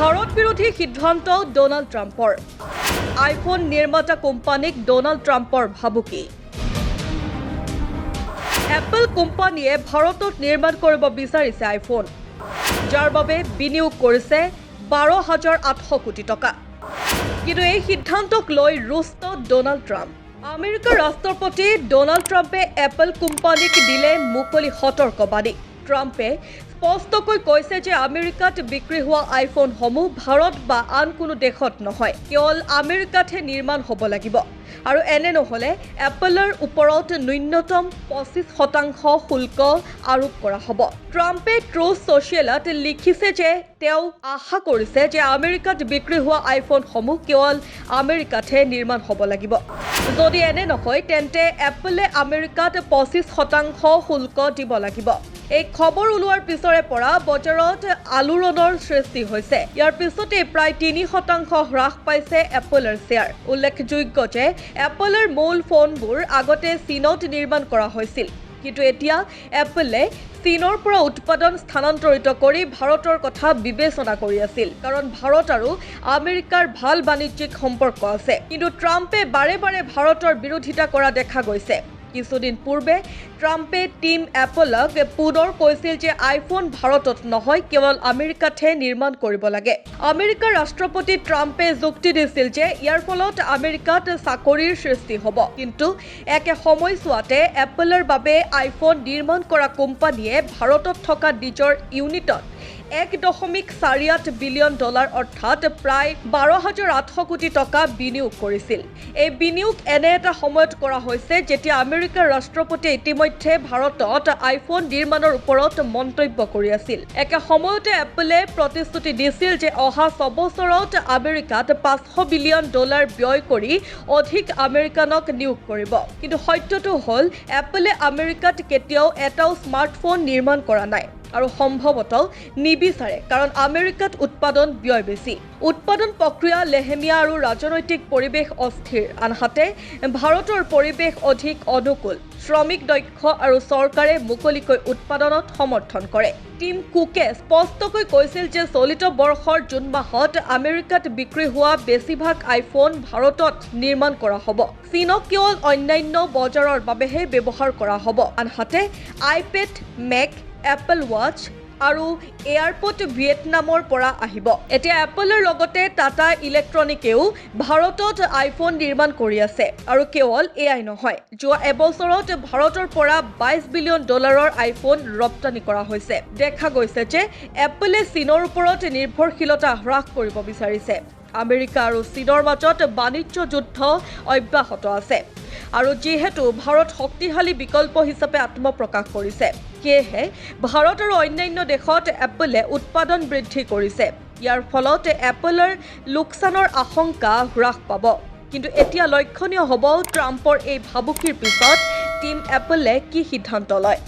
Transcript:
ভাৰত বিৰোধী সিদ্ধান্ত ডোনাল্ড ট্ৰাম্পৰ আইফোন নিৰ্মাতা কোম্পানীক ডোনাল্ড ট্ৰাম্পৰ ভাবুকি এপল কোম্পানীয়ে ভাৰতত নিৰ্মাণ কৰিব বিচাৰিছে আইফোন যাৰ বাবে বিনিয়োগ কৰিছে 12,800 কোটি টকা কিন্তু এই সিদ্ধান্তক লৈ ৰুষ্ট ডোনাল্ড ট্ৰাম্প আমেৰিকাৰ ৰাষ্ট্ৰপতি ডোনাল্ড ট্ৰাম্পে এপল কোম্পানীক দিলে মুকলি সতৰ্কবাণী ট্ৰাম্পে স্পষ্টকৈ কৈছে যে আমেৰিকাত বিক্ৰী হোৱা আইফোনসমূহ ভাৰত বা আন কোনো দেশত নহয় কেৱল আমেৰিকাতহে নিৰ্মাণ হ'ব লাগিব আৰু এনে নহ'লে এপলৰ ওপৰত ন্যূনতম 25% শুল্ক আৰোপ কৰা হ'ব ট্ৰাম্পে ট্ৰুথ ছ'চিয়েলত লিখিছে যে তেওঁ আশা কৰিছে যে আমেৰিকাত বিক্ৰী হোৱা আইফোনসমূহ কেৱল আমেৰিকাতহে নিৰ্মাণ হ'ব লাগিব যদি এনে নহয় তেন্তে এপলে আমেৰিকাত 25% শুল্ক দিব লাগিব এই খবৰ ওলোৱাৰ পিছৰে পৰা বজাৰত আলোড়নৰ সৃষ্টি হৈছে ইয়াৰ পিছতে প্ৰায় 3% হ্ৰাস পাইছে এপলৰ শ্বেয়াৰ উল্লেখযোগ্য যে এপলৰ মূল ফোনবোৰ আগতে চীনত নিৰ্মাণ কৰা হৈছিল কিন্তু এতিয়া এপলে চীনৰ পৰা উৎপাদন স্থানান্তৰিত কৰি ভাৰতৰ কথা বিবেচনা কৰি আছিল কাৰণ ভাৰত আৰু আমেৰিকাৰ ভাল বাণিজ্যিক সম্পৰ্ক আছে কিন্তু ট্ৰাম্পে বাৰে বাৰে ভাৰতৰ বিৰোধিতা কৰা দেখা গৈছে কিছুদিন পূৰ্বে ট্ৰাম্পে টিম এপলক পুনৰ কৈছিল যে আইফোন ভাৰতত নহয় কেৱল আমেৰিকাতহে নিৰ্মাণ কৰিব লাগে আমেৰিকাৰ ৰাষ্ট্ৰপতি ট্ৰাম্পে যুক্তি দিছিল যে ইয়াৰ ফলত আমেৰিকাত চাকৰিৰ সৃষ্টি হ'ব কিন্তু একে সময়ছোৱাতে এপলৰ বাবে আইফোন নিৰ্মাণ কৰা কোম্পানীয়ে ভাৰতত থকা নিজৰ ইউনিটত $1.48 বিলিয়ন অৰ্থাৎ প্ৰায় 12,800 কোটি টকা বিনিয়োগ কৰিছিল এই বিনিয়োগ এনে এটা সময়ত কৰা হৈছে যেতিয়া আমেৰিকাৰ ৰাষ্ট্ৰপতিয়ে ইতিমধ্যে ভাৰতত আইফোন নিৰ্মাণৰ ওপৰত মন্তব্য কৰি আছিল একে সময়তে এপলে প্ৰতিশ্ৰুতি দিছিল যে অহা 6 বছৰত আমেৰিকাত $500 বিলিয়ন ব্যয় কৰি অধিক আমেৰিকানক নিয়োগ কৰিব কিন্তু সত্যটো হ'ল এপলে আমেৰিকাত কেতিয়াও এটাও স্মাৰ্টফোন নিৰ্মাণ কৰা নাই আৰু সম্ভৱতঃ নিবিচাৰে কাৰণ আমেৰিকাত উৎপাদন ব্যয় বেছি উৎপাদন প্ৰক্ৰিয়া লেহেমীয়া আৰু ৰাজনৈতিক পৰিৱেশ অস্থিৰ আনহাতে ভাৰতৰ পৰিৱেশ অধিক অনুকূল শ্ৰমিক দক্ষ আৰু চৰকাৰে মুকলিকৈ উৎপাদনত সমৰ্থন কৰে টিম কুকে স্পষ্টকৈ কৈছিল যে চলিত বৰ্ষৰ জুন মাহত আমেৰিকাত বিক্ৰী হোৱা বেছিভাগ আইফোন ভাৰতত নিৰ্মাণ কৰা হ'ব চীনক কেৱল অন্যান্য বজাৰৰ বাবেহে ব্যৱহাৰ কৰা হ'ব আনহাতে আইপেড মেক এপল ৱাচ আৰু এয়াৰপড ভিয়েটনামৰ পৰা আহিব এতিয়া এপলৰ লগতে টাটা ইলেক্ট্ৰনিকেও ভাৰতত আইফোন নিৰ্মাণ কৰি আছে আৰু কেৱল এয়াই নহয় যোৱা এবছৰত ভাৰতৰ পৰা $22 বিলিয়ন আইফোন ৰপ্তানি কৰা হৈছে দেখা গৈছে যে এপলে চীনৰ ওপৰত নিৰ্ভৰশীলতা হ্ৰাস কৰিব বিচাৰিছে আমেৰিকা আৰু চীনৰ মাজত বাণিজ্য যুদ্ধ অব্যাহত আছে আৰু যিহেতু ভাৰত শক্তিশালী বিকল্প হিচাপে আত্মপ্ৰকাশ কৰিছে সেয়েহে ভাৰত আৰু অন্যান্য দেশত এপলে উৎপাদন বৃদ্ধি কৰিছে ইয়াৰ ফলত এপলৰ লোকচানৰ আশংকা হ্ৰাস পাব কিন্তু এতিয়া লক্ষণীয় হ'ব ট্ৰাম্পৰ এই ভাবুকিৰ পিছত টিম এপলে কি সিদ্ধান্ত লয়